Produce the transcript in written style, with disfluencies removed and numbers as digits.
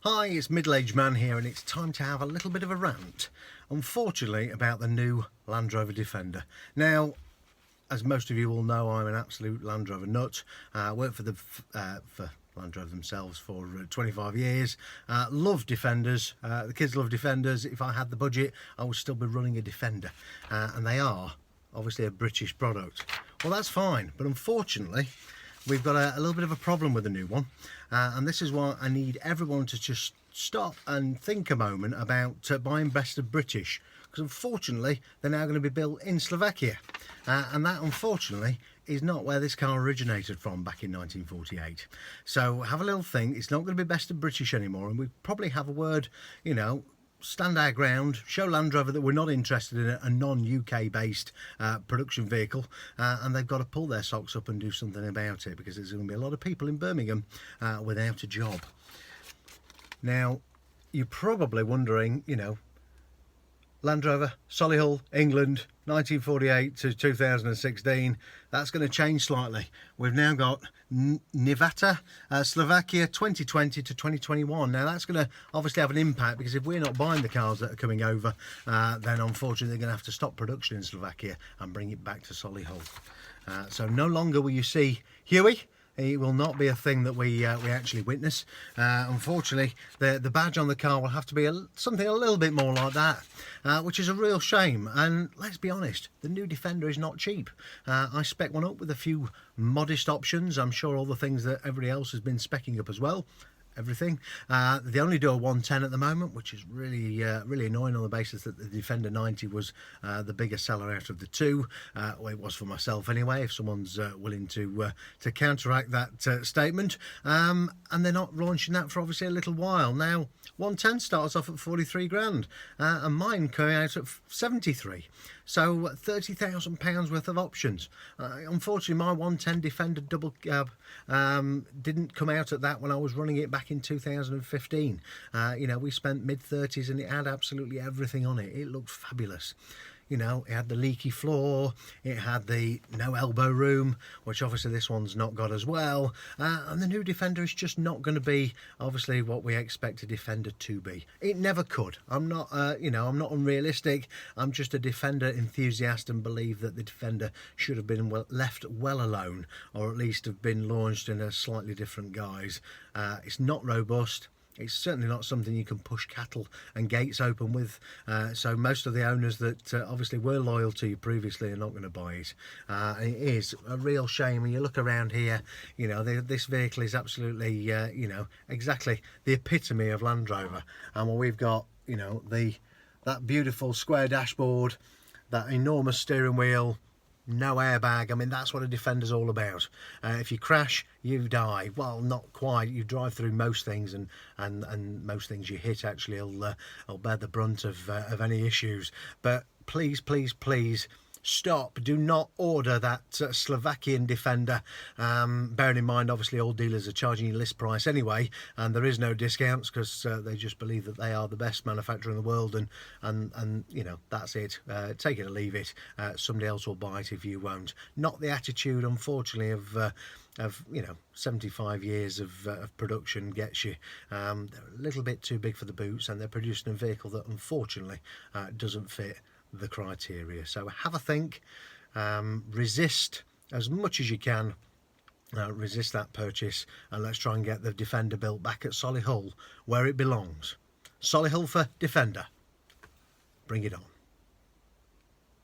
Hi, it's Middle-Aged Man here, and it's time to have a little bit of a rant, unfortunately, about the new Land Rover Defender. Now, as most of you will know, I'm an absolute Land Rover nut. Worked for Land Rover themselves for 25 years. Love Defenders. The kids love Defenders. If I had the budget, I would still be running a Defender. And they are obviously a British product. Well, that's fine, but unfortunately, we've got a little bit of a problem with the new one, and this is why I need everyone to just stop and think a moment about buying best of British, because unfortunately they're now going to be built in Slovakia, and that unfortunately is not where this car originated from back in 1948. So have a little think. It's not going to be best of British anymore, and we probably have a word, you know, stand our ground, show Land Rover that we're not interested in a non-UK based production vehicle, and they've got to pull their socks up and do something about it, because there's going to be a lot of people in Birmingham without a job. Now, you're probably wondering, you know, Land Rover, Solihull, England, 1948 to 2016. That's going to change slightly. We've now got Nivata, Slovakia, 2020 to 2021. Now that's going to obviously have an impact, because if we're not buying the cars that are coming over, then unfortunately they're going to have to stop production in Slovakia and bring it back to Solihull. So no longer will you see Huey. It will not be a thing that we actually witness. Unfortunately, the badge on the car will have to be something a little bit more like that, which is a real shame. And let's be honest, the new Defender is not cheap. I spec one up with a few modest options. I'm sure all the things that everybody else has been specking up as well. Everything. They only do a 110 at the moment, which is really really annoying, on the basis that the Defender 90 was the bigger seller out of the two. Well, it was for myself anyway, if someone's willing to counteract that statement. And they're not launching that for obviously a little while. Now, 110 starts off at 43 grand, and mine coming out at 73. So £30,000 worth of options. Unfortunately, my 110 Defender double cab didn't come out at that when I was running it back in 2015. You know, we spent mid-30s and it had absolutely everything on it. It looked fabulous. You know, it had the leaky floor, it had the no elbow room, which obviously this one's not got as well, and the new Defender is just not going to be obviously what we expect a Defender to be. It never could. I'm not you know, I'm not unrealistic. I'm just a Defender enthusiast and believe that the Defender should have been left well alone, or at least have been launched in a slightly different guise. It's not robust. It's certainly not something you can push cattle and gates open with, so most of the owners that obviously were loyal to you previously are not going to buy it. And it is a real shame when you look around here. You know, this vehicle is absolutely you know, exactly the epitome of Land Rover. And when we've got, you know, that beautiful square dashboard, that enormous steering wheel, no airbag. I mean, that's what a Defender's all about. If you crash, you die. Well, not quite. You drive through most things, and most things you hit actually will bear the brunt of any issues. But please, please, please, stop. Do not order that Slovakian Defender. Bearing in mind, obviously, all dealers are charging you list price anyway, and there is no discounts, because they just believe that they are the best manufacturer in the world, and you know, that's it. Take it or leave it. Somebody else will buy it if you won't. Not the attitude, unfortunately, of you know, 75 years of production gets you. They're a little bit too big for the boots, and they're producing a vehicle that unfortunately doesn't fit the criteria. So have a think, resist as much as you can, resist that purchase, and let's try and get the Defender built back at Solihull where it belongs. Solihull for Defender. Bring it on.